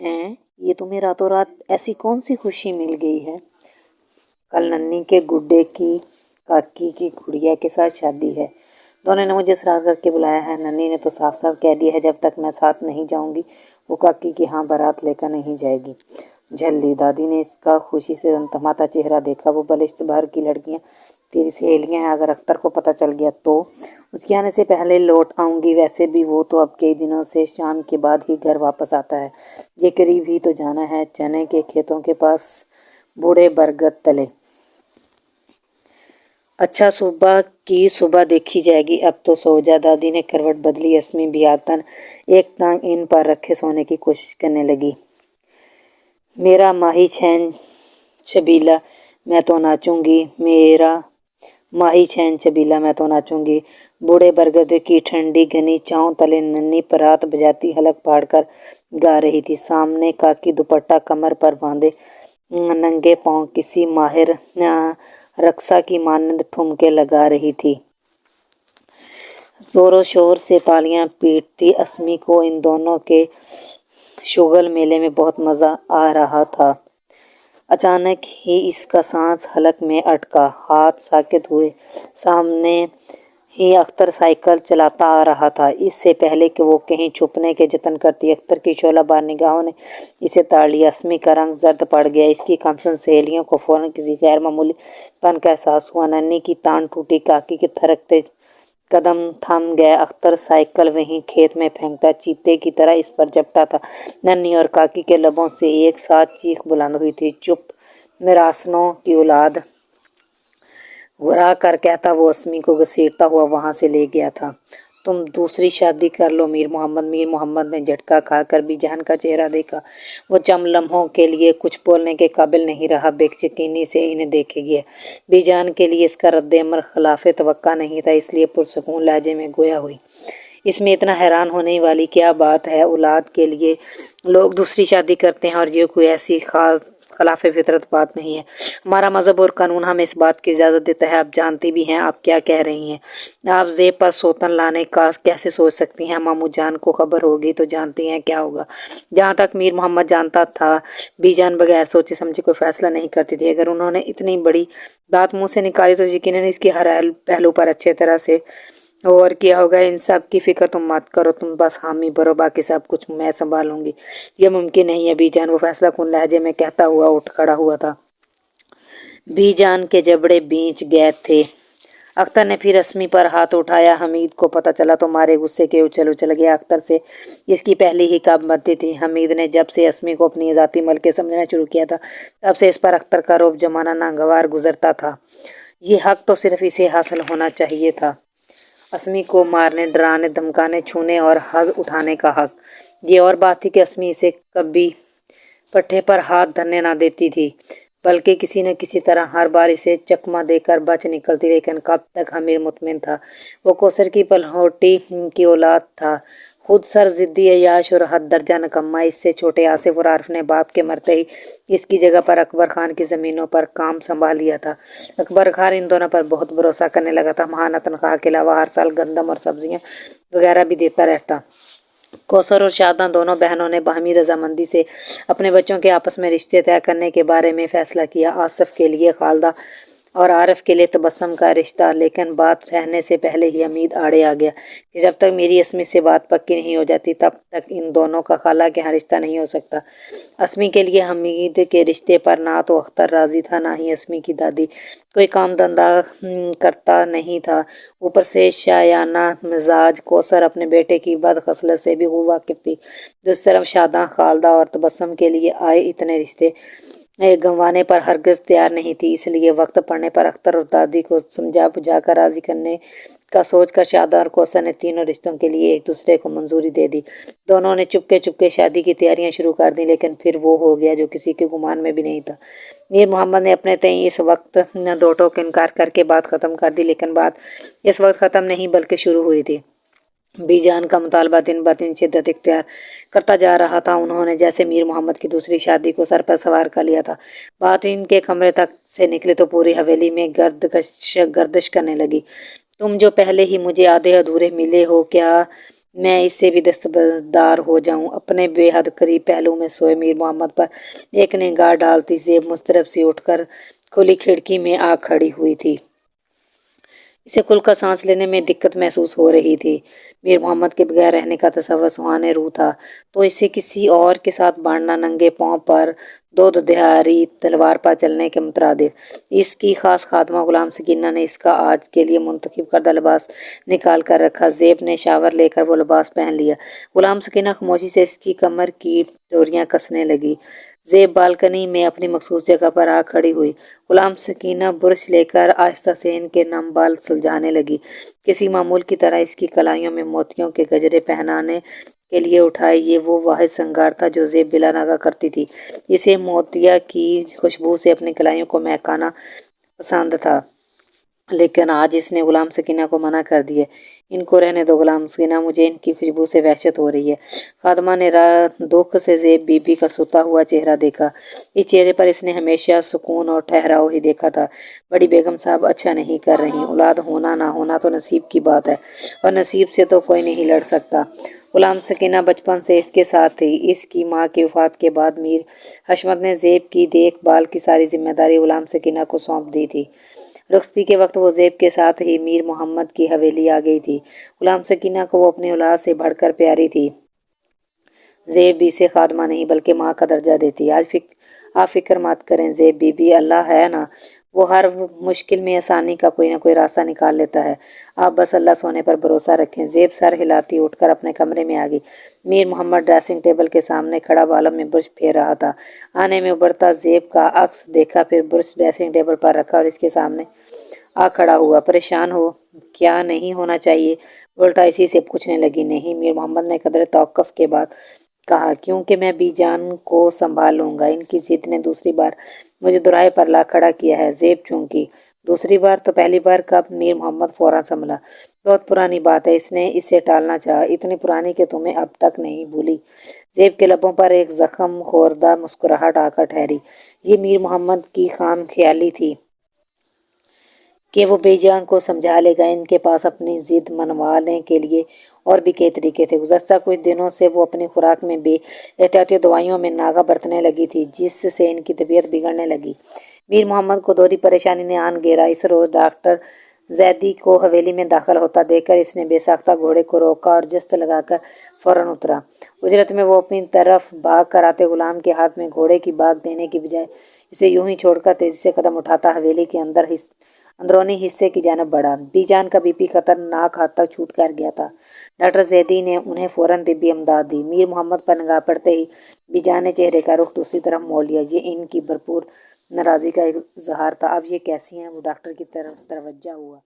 ये तुम्हें रातों रात ऐसी कौन सी खुशी मिल गई है? कल नन्ही के गुड्डे की काकी की गुड़िया के साथ शादी है। दोनों ने मुझे इसरार करके बुलाया है। नन्ही ने तो साफ साफ कह दिया है जब तक मैं साथ नहीं जाऊंगी वो काकी की हाँ बारात लेकर नहीं जाएगी। झल्ली दादी ने इसका खुशी से तमतमाता चेहरा देखा। वो बलिष्ठ भर की लड़कियां तेरी सहेलियां हैं, अगर अख्तर को पता चल गया तो उसके आने से पहले लौट आऊंगी। वैसे भी वो तो अब कई दिनों से शाम के बाद ही घर वापस आता है। ये करीब ही तो जाना है, चने के खेतों के पास बूढ़े बरगद तले। अच्छा सुबह की सुबह देखी जाएगी, अब तो सो जा। दादी ने करवट बदली। अस्मी भी आतन एक टांग इन पर रखे सोने की कोशिश करने लगी। मेरा माही छैन छबीला मैं तो नाचूंगी, मेरा माही छैन छबीला मैं तो नाचूंगी। बूढ़े बरगद की ठंडी घनी छांव तले नन्ही परात बजाती हलक फाड़ कर गा रही थी। सामने काकी दुपट्टा कमर पर बांधे नंगे पांव किसी माहिर रक्षा की मानंद ठुमके लगा रही थी। जोरों शोर से तालियां पीटती अस्मी को इन दोनों के शुगल मेले में बहुत मजा आ रहा था। अचानक ही इसका सांस हलक में अटका, हाथ साकित हुए। सामने ही अख्तर साइकिल चलाता आ रहा था। इससे पहले कि वो कहीं छुपने के जतन करती अख्तर की शोला बार निगाहों ने इसे ताड़ लिया। अस्मी का रंग जर्द पड़ गया। इसकी कमसन सहेलियों को फौरन किसी गैर मामूली पन का एहसास हुआ। नन्ही की तान टूटी। काकी के थरकते कदम थम गए। अख्तर साइकिल वहीं खेत में फेंकता चीते की तरह इस पर झपटा था। नन्ही और काकी के लबों से एक साथ चीख बुलंद हुई थी, चुप मिरासनों की औलाद। गुर्रा कर कहता वो अस्मी को घसीटता हुआ वहां से ले गया था। तुम दूसरी शादी कर लो मीर मोहम्मद। मीर मोहम्मद ने झटका खाकर बीजान का चेहरा देखा। वो चंद लम्हों के लिए कुछ बोलने के काबिल नहीं रहा। बेयकीनी से इन्हें देखे गया। बीजान के लिए इसका रद्द-ए-अमल खिलाफ तवक्का नहीं था, इसलिए पुरसकून लहजे में गोया हुई। इसमें इतना हैरान होने वाली क्या बात है? औलाद के लिए लोग दूसरी शादी करते हैं और ये कोई ऐसी खास खिलाफ फितरत बात नहीं है। हमारा मजहब और कानून हमें इस बात की इजाज़त देता है। आप जानती भी हैं आप क्या कह रही हैं। आप जेब पर सौतन लाने का कैसे सोच सकती हैं? मामू जान को खबर होगी तो जानती हैं क्या होगा। जहाँ तक मीर मोहम्मद जानता था, बीजान बगैर सोचे समझे कोई फैसला नहीं करती थी। अगर उन्होंने इतनी बड़ी बात मुंह से निकाली तो यकीनन इसकी हर पहलू पर अच्छे तरह से और किया होगा। इन सब की फिक्र तुम मत करो, तुम बस हामी भरो, बाकी सब कुछ मैं संभालूंगी। ये मुमकिन नहीं है बीजान, वो फैसला कुन लहजे में कहता हुआ उठ खड़ा हुआ था। बीजान के जबड़े बीच गए थे। अख्तर ने फिर अस्मी पर हाथ उठाया। हमीद को पता चला तो मारे गुस्से के उछल उछल गया। अख्तर से इसकी पहली ही कब बनती थी। हमीद ने जब से अस्मी को अपनी जाती मलके समझना शुरू किया था तब से इस पर अख्तर का रौब जमाना नागवार गुजरता था। ये हक तो सिर्फ इसे हासिल होना चाहिए था, अस्मी को मारने, डराने, धमकाने, छूने और हज उठाने का हक। ये और बात थी कि अस्मी इसे कभी पट्टे पर हाथ धरने ना देती थी, बल्कि किसी न किसी तरह हर बार इसे चकमा देकर बच निकलती। लेकिन कब तक हमीर मुतमिन था? वो कौसर की पलहोटी की औलाद था, खुद सर जिद्दी अयाश और हद दर्जा नकम्मा। इससे छोटे आसिफ और आरिफ ने बाप के मरते ही इसकी जगह पर अकबर खान की ज़मीनों पर काम संभाल लिया था। अकबर खान इन दोनों पर बहुत भरोसा करने लगा था। महाना तनख्वाह के अलावा हर साल गंदम और सब्जियां वगैरह भी देता रहता। कौसर और शादा दोनों बहनों ने बाहमी रजामंदी से अपने बच्चों के आपस में रिश्ते तय करने के बारे में फैसला किया। आसिफ के लिए खालदा और आरिफ के लिए तबस्सुम का रिश्ता। लेकिन बात रहने से पहले ही हमीद आड़े आ गया कि जब तक मेरी अस्मी से बात पक्की नहीं हो जाती तब तक इन दोनों का खाला के यहाँ रिश्ता नहीं हो सकता। अस्मी के लिए हमीद के रिश्ते पर ना तो अख्तर राजी था ना ही अस्मी की दादी। कोई काम धंधा करता नहीं था, ऊपर से शायाना मिजाज। कौसर अपने बेटे की बदखसलत से भी खूब वाकिफ थी। दूसरी तरफ शादा, खालदा और तबस्सुम के लिए आए इतने रिश्ते गंवाने पर हरगिज तैयार नहीं थी। इसलिए वक्त पड़ने पर अख्तर और दादी को समझा बुझा कर राजी करने का सोचकर शादा और कौसर ने तीनों रिश्तों के लिए एक दूसरे को मंजूरी दे दी। दोनों ने चुपके चुपके शादी की तैयारियां शुरू कर दी। लेकिन फिर वो हो गया जो किसी के गुमान में भी नहीं था। मीर मोहम्मद ने अपने तय इस वक्त दो टोक इनकार करके बात खत्म कर दी। लेकिन बात इस वक्त खत्म नहीं बल्कि शुरू हुई थी। बीजान का मुतालबा दिन ब दिन शिद्दत इख्तियार करता जा रहा था। उन्होंने जैसे मीर मोहम्मद की दूसरी शादी को सर पर सवार कर लिया था। बात इनके कमरे तक से निकली तो पूरी हवेली में गर्दिश करने लगी। तुम जो पहले ही मुझे आधे अधूरे मिले हो, क्या میں اس سے بھی دستبردار ہو جاؤں۔ اپنے بے حد قریب پہلو میں سوئے میر محمد پر ایک نگاہ ڈالتی زیب مضطرب سی اٹھ کر کھلی کھڑکی میں آ کھڑی ہوئی تھی۔ اسے کھل کر سانس لینے میں دقت محسوس ہو رہی تھی۔ میر محمد کے بغیر رہنے کا تصور سہانے روح تھا تو اسے کسی اور کے ساتھ بانٹنا ننگے پاؤں پر دو دھاری تلوار پر چلنے کے مترادف۔ اس کی خاص خادمہ غلام سکینہ نے اس کا آج کے لیے منتخب کردہ لباس نکال کر رکھا۔ زیب نے شاور لے کر وہ لباس پہن لیا۔ غلام سکینہ خاموشی سے اس کی کمر کی ڈوریاں کسنے لگی۔ زیب بالکنی میں اپنی مخصوص جگہ پر آ کھڑی ہوئی۔ غلام سکینہ برش لے کر آہستہ سے ان کے نم بال سلجھانے لگی۔ کسی معمول کی طرح اس کی کلائیوں میں موتیوں کے گجرے پہنانے کے لیے اٹھائے۔ یہ وہ واحد سنگار تھا جو زیب بلا ناغہ کرتی تھی۔ اسے موتیا کی خوشبو سے اپنی کلائیوں کو مہکانا پسند تھا، لیکن آج اس نے غلام سکینہ کو منع کر دیا۔ ان کو رہنے دو غلام سکینہ، مجھے ان کی خوشبو سے وحشت ہو رہی ہے۔ خادمہ نے دکھ سے زیب بی بی کا سوتا ہوا چہرہ دیکھا۔ اس چہرے پر اس نے ہمیشہ سکون اور ٹھہراؤ ہی دیکھا تھا۔ بڑی بیگم صاحب اچھا نہیں کر رہی۔ اولاد ہونا نہ ہونا تو نصیب کی بات ہے اور نصیب سے تو کوئی نہیں لڑ سکتا۔ غلام سکینہ بچپن سے اس کے ساتھ تھی۔ اس کی ماں کی وفات کے بعد میر حشمت نے زیب کی دیکھ بھال کی ساری ذمہ داری غلام سکینہ کو سونپ دی تھی۔ رخصتی کے وقت وہ زیب کے ساتھ ہی میر محمد کی حویلی آ گئی تھی۔ غلام سکینہ کو وہ اپنی اولاد سے بڑھ کر پیاری تھی۔ زیب بھی اسے خادمہ نہیں بلکہ ماں کا درجہ دیتی۔ آپ فکر مت کریں زیب بی بی، اللہ ہے نا، وہ ہر مشکل میں آسانی کا کوئی نہ کوئی راستہ نکال لیتا ہے۔ آپ بس اللہ سونے پر بھروسہ رکھیں۔ زیب سر ہلاتی اٹھ کر اپنے کمرے میں آ گئی۔ میر محمد ڈریسنگ ٹیبل کے سامنے کھڑا بالوں میں برش پھیر رہا تھا۔ آنے میں ابھرتا زیب کا عکس دیکھا، پھر برش ڈریسنگ ٹیبل پر رکھا اور اس کے سامنے آ کھڑا ہوا۔ پریشان ہو کیا نہیں ہونا چاہیے؟ الٹا اسی سے پوچھنے لگی۔ نہیں، میر محمد نے قدرے توقف کے بعد کہا، کیونکہ میں بی جان کو سنبھال لوں گا۔ ان کی ضد نے دوسری بار مجھے دوراہے پر لا کھڑا کیا ہے۔ زیب چونکی۔ دوسری بار تو پہلی بار کب؟ میر محمد فوراً سنبھلا۔ بہت پرانی بات ہے۔ اس نے اسے ٹالنا چاہا۔ اتنی پرانی کہ تمہیں اب تک نہیں بھولی؟ زیب کے لبوں پر ایک زخم خوردہ مسکراہٹ آ کر ٹھہری۔ یہ میر محمد کی خام خیالی تھی کہ وہ بی جان کو سمجھا لے گا۔ ان کے پاس اپنی ضد منوانے کے لیے اور بھی کئی طریقے تھے۔ گزشتہ کچھ دنوں سے وہ اپنی خوراک میں بے احتیاطی دوائیوں میں ناغہ برتنے لگی تھی، جس سے ان کی طبیعت بگڑنے لگی۔ میر محمد کو دوہری پریشانی نے آن گھیرا۔ اس روز ڈاکٹر زیدی کو حویلی میں داخل ہوتا دیکھ کر اس نے بے ساختہ گھوڑے کو روکا اور جست لگا کر فوراً اترا۔ اجرت میں وہ اپنی طرف بھاگ کر آتے غلام کے ہاتھ میں گھوڑے کی بھاگ دینے کی بجائے اسے یوں ہی چھوڑ کر تیزی سے قدم اٹھاتا حویلی کے اندرونی حصے کی جانب بڑھا۔ بی جان کا بی پی خطرناک حد تک چھوٹ کر گیا تھا۔ ڈاکٹر زیدی نے انہیں فوراً طبی امداد دی۔ میر محمد پر نگاہ پڑتے ہی بی جان نے چہرے کا رخ دوسری طرف موڑ لیا۔ یہ ان کی بھرپور ناراضگی کا اظہار تھا۔ اب یہ کیسی ہیں؟ وہ ڈاکٹر کی طرف متوجہ ہوا۔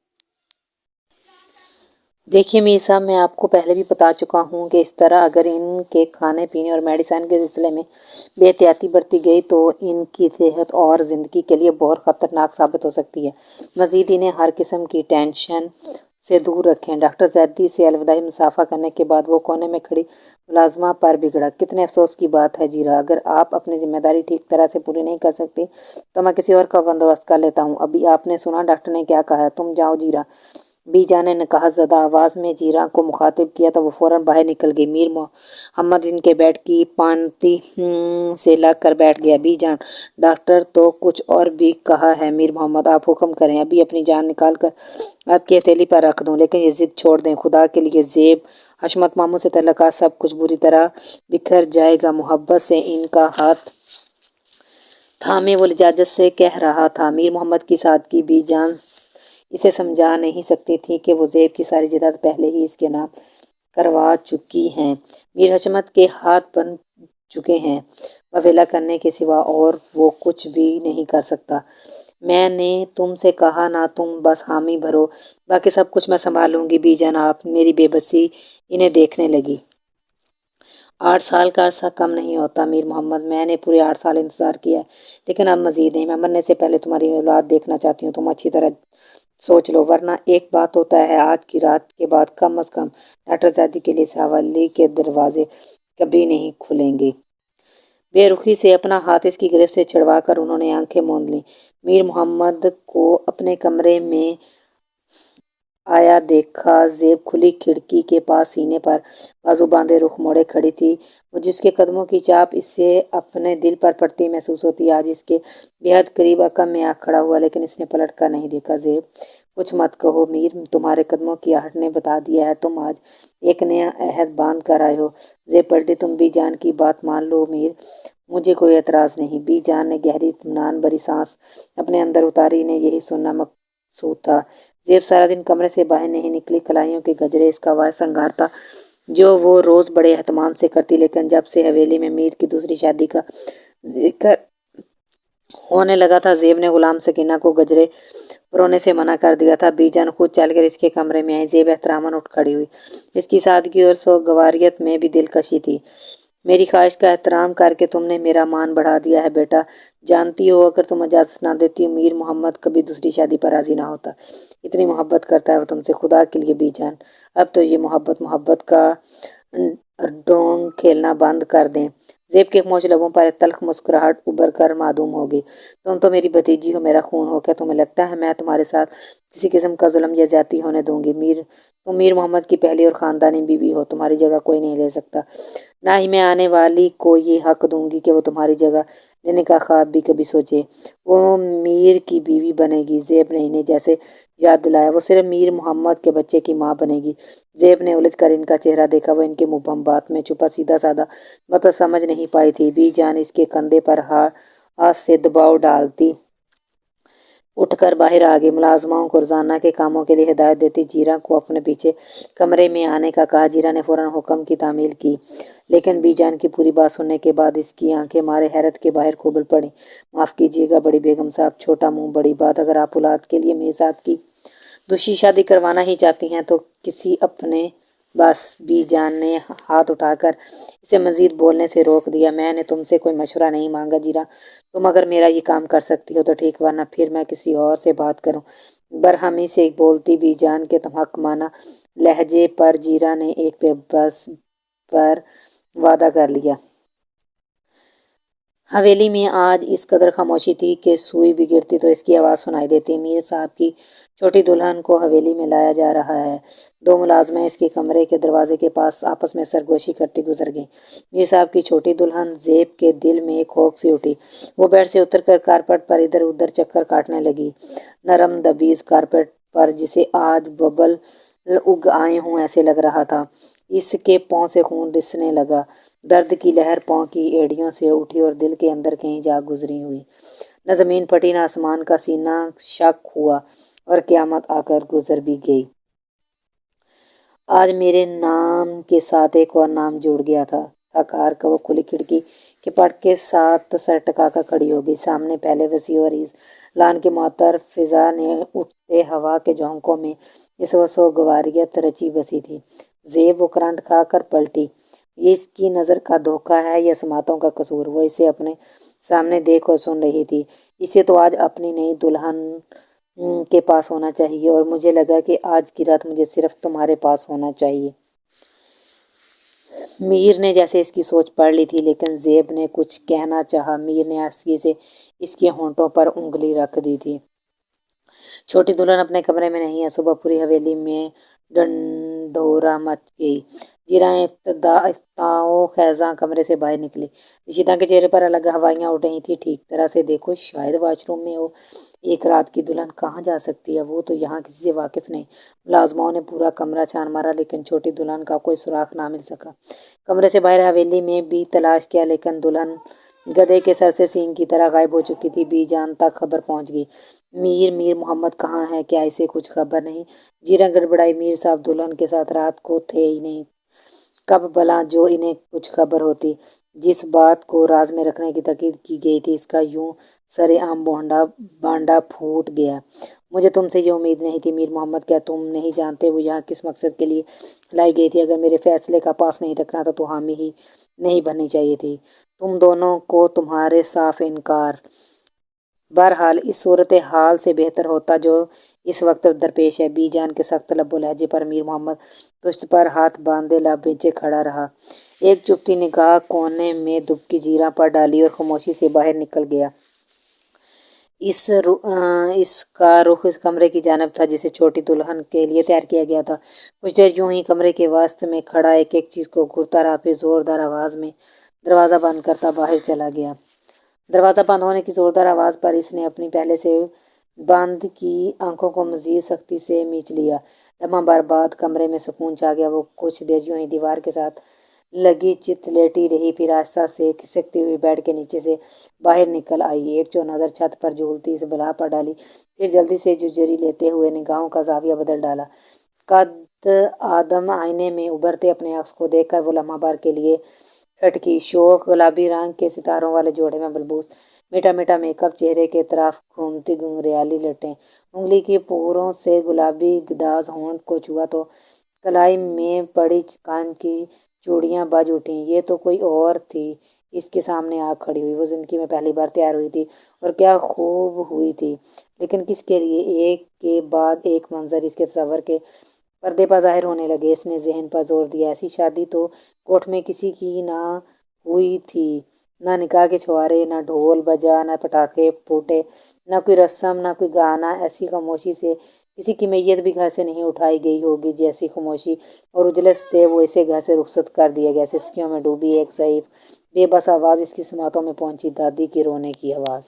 دیکھیے میر صاحب، میں آپ کو پہلے بھی بتا چکا ہوں کہ اس طرح اگر ان کے کھانے پینے اور میڈیسن کے سلسلے میں بے احتیاطی برتی گئی تو ان کی صحت اور زندگی کے لیے بہت خطرناک ثابت ہو سکتی ہے۔ مزید انہیں ہر قسم کی ٹینشن سے دور رکھیں۔ ڈاکٹر زیدی سے الوداعی مصافحہ کرنے کے بعد وہ کونے میں کھڑی ملازمہ پر بگڑا۔ کتنے افسوس کی بات ہے جیرا، اگر آپ اپنی ذمہ داری ٹھیک طرح سے پوری نہیں کر سکتے تو میں کسی اور کا بندوبست کر لیتا ہوں۔ ابھی آپ نے سنا ڈاکٹر نے کیا کہا ہے؟ تم جاؤ جیرا۔ بی جان نے نکہت زدہ آواز میں جیرا کو مخاطب کیا تو وہ فوراً باہر نکل گئی۔ میر محمد ان کے بیڈ کی پانتی سے لگ کر بیٹھ گیا۔ بی جان، ڈاکٹر تو کچھ اور بھی کہا ہے۔ میر محمد، آپ حکم کریں، ابھی اپنی جان نکال کر آپ کی ہتھیلی پر رکھ دوں، لیکن یہ ضد چھوڑ دیں خدا کے لیے۔ زیب، حشمت ماموں سے تعلقات سب کچھ بری طرح بکھر جائے گا۔ محبت سے ان کا ہاتھ تھامے وہ لجاجت سے کہہ رہا تھا۔ میر محمد کی سادگی بی جان اسے سمجھا نہیں سکتی تھی کہ وہ زیب کی ساری جائیداد پہلے ہی اس کے نام کروا چکی ہیں۔ میر حشمت کے ہاتھ بن چکے ہیں۔ واویلا کرنے کے سوا اور وہ کچھ بھی نہیں کر سکتا۔ میں نے تم سے کہا نا، تم بس حامی بھرو، باقی سب کچھ میں سنبھال لوں گی۔ بی جان، آپ، میری بے بسی انہیں دیکھنے لگی۔ 8 سال کا عرصہ کم نہیں ہوتا میر محمد، میں نے پورے 8 سال انتظار کیا ہے، لیکن اب مزید نہیں۔ میں مرنے سے پہلے تمہاری اولاد دیکھنا چاہتی ہوں۔ تم اچھی طرح سوچ لو، ورنہ ایک بات ہوتا ہے، آج کی رات کے بعد کم از کم ڈاکٹر زیدی کے لیے اس حویلی کے دروازے کبھی نہیں کھلیں گے۔ بے رخی سے اپنا ہاتھ اس کی گرفت سے چھڑوا کر انہوں نے آنکھیں موند لیں۔ میر محمد کو اپنے کمرے میں आया देखा ज़ेब खुली खिड़की के पास सीने पर बाजू बांधे रुख मोड़े खड़ी थी। वो जिसके कदमों की चाप इससे अपने दिल पर पड़ती महसूस होती, आज इसके बेहद करीब अकम में आ खड़ा हुआ, लेकिन इसने पलट कर नहीं देखा। ज़ेब, कुछ मत कहो मीर, तुम्हारे कदमों की आहट ने बता दिया है, तुम आज एक नया अहद बांध कर आए हो। ज़ेब पलटी। तुम भी जान की बात मान लो मीर, मुझे कोई एतराज़ नहीं। बी जान ने गहरी इत्मीनान भरी सांस अपने अंदर उतारी। ने यही सुनना मकसूद था। ज़ेब सारा दिन कमरे से बाहर नहीं निकली। कलाइयों के गजरे इसका वह संगार था जो वो रोज़ बड़े एहतमाम से करती, लेकिन जब से हवेली में मीर की दूसरी शादी का जिक्र होने लगा था, ज़ेब ने गुलाम सकीना को गजरे रोने से मना कर दिया था। बीजान खुद चलकर इसके कमरे में आई। ज़ेब एहतरामन उठ खड़ी हुई। इसकी सादगी और सोगवारियत में भी दिलकशी थी। मेरी ख्वाहिश का एहतराम करके तुमने मेरा मान बढ़ा दिया है बेटा। जानती हो, अगर तुम इजाज़त ना देती मीर मोहम्मद कभी दूसरी शादी पर राजी ना होता। इतनी मोहब्बत करता है वो तुमसे, खुदा के लिए बीजान, अब तो ये मोहब्बत का डोंग खेलना बंद कर दें। ज़ेब के खामोश लबों पर एक तल्ख मुस्कुराहट उभर कर मादूम होगी। तुम तो मेरी भतीजी हो, मेरा खून हो, क्या तुम्हें लगता है मैं तुम्हारे साथ किसी किस्म का जुल्म या ज्यादती होने दूंगी? तुम मीर मोहम्मद की पहली और ख़ानदानी बीवी हो, तुम्हारी जगह कोई नहीं ले सकता। ना ही मैं आने वाली को ये हक दूंगी कि वो तुम्हारी जगह लेने का ख्वाब भी कभी सोचे। वो मीर की बीवी बनेगी। ज़ेब ने इन्हें जैसे याद दिलाया। वो सिर्फ मीर मोहम्मद के बच्चे की माँ बनेगी। ज़ेब ने उलझ कर इनका चेहरा देखा। वो इनके मुबहम बात में छुपा सीधा साधा मतलब समझ नहीं पाई थी। बी जान इसके कंधे पर हाथ से दबाव डालती उठकर बाहर आ गई। मुलाजमाओं को रोजाना के कामों के लिए हिदायत देती जीरा को अपने पीछे कमरे में आने का कहा। जीरा ने फौरन हुक्म की तामील की, लेकिन बीजान की पूरी बात सुनने के बाद इसकी आंखें मारे हैरत के बाहर खुबल पड़ी। माफ़ कीजिएगा बड़ी बेगम साहब, छोटा मुंह बड़ी बात। अगर आप औलाद के लिए मेरे साहब की दूसरी शादी करवाना ही चाहती हैं तो किसी अपने बस। बी जान ने हाथ उठाकर इसे मजीद बोलने से रोक दिया। मैंने तुमसे कोई मशवरा नहीं मांगा जीरा, तुम अगर मेरा ये काम कर सकती हो तो ठीक, वरना फिर मैं किसी और से बात करूं। बरहमी से बोलती बी जान के तमहकमाना लहजे पर जीरा ने एक पे बस पर वादा कर लिया। हवेली में आज इस कदर खामोशी थी कि सुई भी गिरती तो इसकी आवाज़ सुनाई देती। मीर साहब की छोटी दुल्हन को हवेली में लाया जा रहा है। दो मुलाजमें इसके कमरे के दरवाजे के पास आपस में सरगोशी करती गुजर गईं। मीर साहब की छोटी दुल्हन। ज़ेब के दिल में एक होक सी उठी। वो बेड से उतरकर कारपेट पर इधर उधर चक्कर काटने लगी। नरम दबीज कारपेट पर जिसे आज बबल उग आए हों ऐसे लग रहा था। इसके पाँव से खून रिसने लगा। दर्द की लहर पाँव की एड़ियों से उठी और दिल के अंदर कहीं जा गुजरी हुई। न जमीन फटी न आसमान का सीना शक हुआ और क़यामत आकर गुजर भी गई। आज मेरे नाम के साथ एक और नाम जुड़ गया था। कार का वो खुली खिड़की के पट के साथ सर टकाकर खड़ी हो गई। सामने पहले वसी और इस लान के मुअत्तर फिजा ने उठते हवा के झोंकों में इस वसो गवारियत रची बसी थी। ज़ेब वो करंट खाकर पलटी। ये इसकी नज़र का धोखा है या समातों का कसूर? वो इसे अपने सामने देख और सुन रही थी। इसे तो आज अपनी नई दुल्हन के पास होना चाहिए, और मुझे लगा कि आज की रात मुझे सिर्फ तुम्हारे पास होना चाहिए। मीर ने जैसे इसकी सोच पढ़ ली थी, लेकिन ज़ेब ने कुछ कहना चाहा। मीर ने हंसी से इसके होंठों पर उंगली रख दी थी। छोटी दुल्हन अपने कमरे में नहीं है। सुबह पूरी हवेली में डंडोरा मच गई। जीरा इफ्ताओ खैज़ा कमरे से बाहर निकली। निशिता के चेहरे पर अलग हवाइयाँ उठ रही थी। ठीक तरह से देखो, शायद वाशरूम में हो। एक रात की दुल्हन कहाँ जा सकती है? वो तो यहाँ किसी से वाकिफ नहीं। मुलाजमाओं ने पूरा कमरा छान मारा, लेकिन छोटी दुल्हन का कोई सुराख ना मिल सका। कमरे से बाहर हवेली में भी तलाश किया, लेकिन दुल्हन गधे के सर से सींग की तरह गायब हो चुकी थी। बी जान तक खबर पहुंच गई। मीर मोहम्मद कहाँ है? क्या इसे कुछ खबर नहीं? जीरा गड़बड़ाई। मीर साहब दुल्हन के साथ रात को थे ही नहीं। कब भला जो इन्हें कुछ खबर होती? जिस बात को राज में रखने की ताकीद की गई थी, इसका यूं सरेआम बांडा फूट गया। मुझे तुमसे ये उम्मीद नहीं थी मीर मोहम्मद। क्या तुम नहीं जानते वो यहाँ किस मकसद के लिए लाई गई थी? अगर मेरे फैसले का पास नहीं रखना था तो हामी ही नहीं बननी चाहिए थी। तुम दोनों को तुम्हारे साफ इनकार। बहरहाल इस सूरत हाल से बेहतर होता जो इस वक्त दरपेश है। बी जान के सख्त लबो लहजे पर मीर मोहम्मद पुश्त पर हाथ बांधे लाबेचे खड़ा रहा। एक चुपती निगाह कोने में दुबकी जीरा पर डाली और खामोशी से बाहर निकल गया। اس کا رخ اس کمرے کی جانب تھا جسے چھوٹی دلہن کے لیے تیار کیا گیا تھا۔ کچھ دیر یوں ہی کمرے کے وسط میں کھڑا ایک ایک چیز کو گھورتا رہا، پھر زوردار آواز میں دروازہ بند کرتا باہر چلا گیا۔ دروازہ بند ہونے کی زوردار آواز پر اس نے اپنی پہلے سے بند کی آنکھوں کو مزید سختی سے میچ لیا۔ لمحہ بھر بعد کمرے میں سکون چھا گیا۔ وہ کچھ دیر یوں ہی دیوار کے ساتھ لگی چت لیٹی رہی، پھر آہستہ سے کھسکتی ہوئی بیڈ کے نیچے سے باہر نکل آئی، ایک جو نظر چھت پر جھولتی اس بلا پر ڈالی، پھر جلدی سے جھرجھری لیتے ہوئے نگاہوں کا زاویہ بدل ڈالا۔ قد آدم آئینے میں ابھرتے اپنے عکس کو دیکھ کر وہ لمحہ بھر کے لیے ٹھٹکی۔ شوخ گلابی رنگ کے ستاروں والے جوڑے میں ملبوس میٹھا میٹھا میک اپ، چہرے کے اطراف گھومتی گھنگریالی لٹیں، انگلی کی پوروں سے گلابی گداز ہونٹ کو چھوا تو کلائی میں پڑی کان کی چوڑیاں بج اٹھیں۔ یہ تو کوئی اور تھی، اس کے سامنے آ کھڑی ہوئی۔ وہ زندگی میں پہلی بار تیار ہوئی تھی، اور کیا خوب ہوئی تھی، لیکن کس کے لیے؟ ایک کے بعد ایک منظر اس کے تصور کے پردے پر ظاہر ہونے لگے۔ اس نے ذہن پر زور دیا، ایسی شادی تو کوٹھ میں کسی کی نہ ہوئی تھی، نہ نکاح کے چھوارے، نہ ڈھول بجا، نہ پٹاخے پھوٹے، نہ کوئی رسم، نہ کوئی گانا۔ ایسی خاموشی سے کسی کی میت بھی گھر سے نہیں اٹھائی گئی ہوگی جیسی خاموشی اور اجلت سے وہ اسے گھر سے رخصت کر دیا گیا۔ سسکیوں میں ڈوبی ایک ضعیف بے بس آواز اس کی سماعتوں میں پہنچی، دادی کی رونے کی آواز۔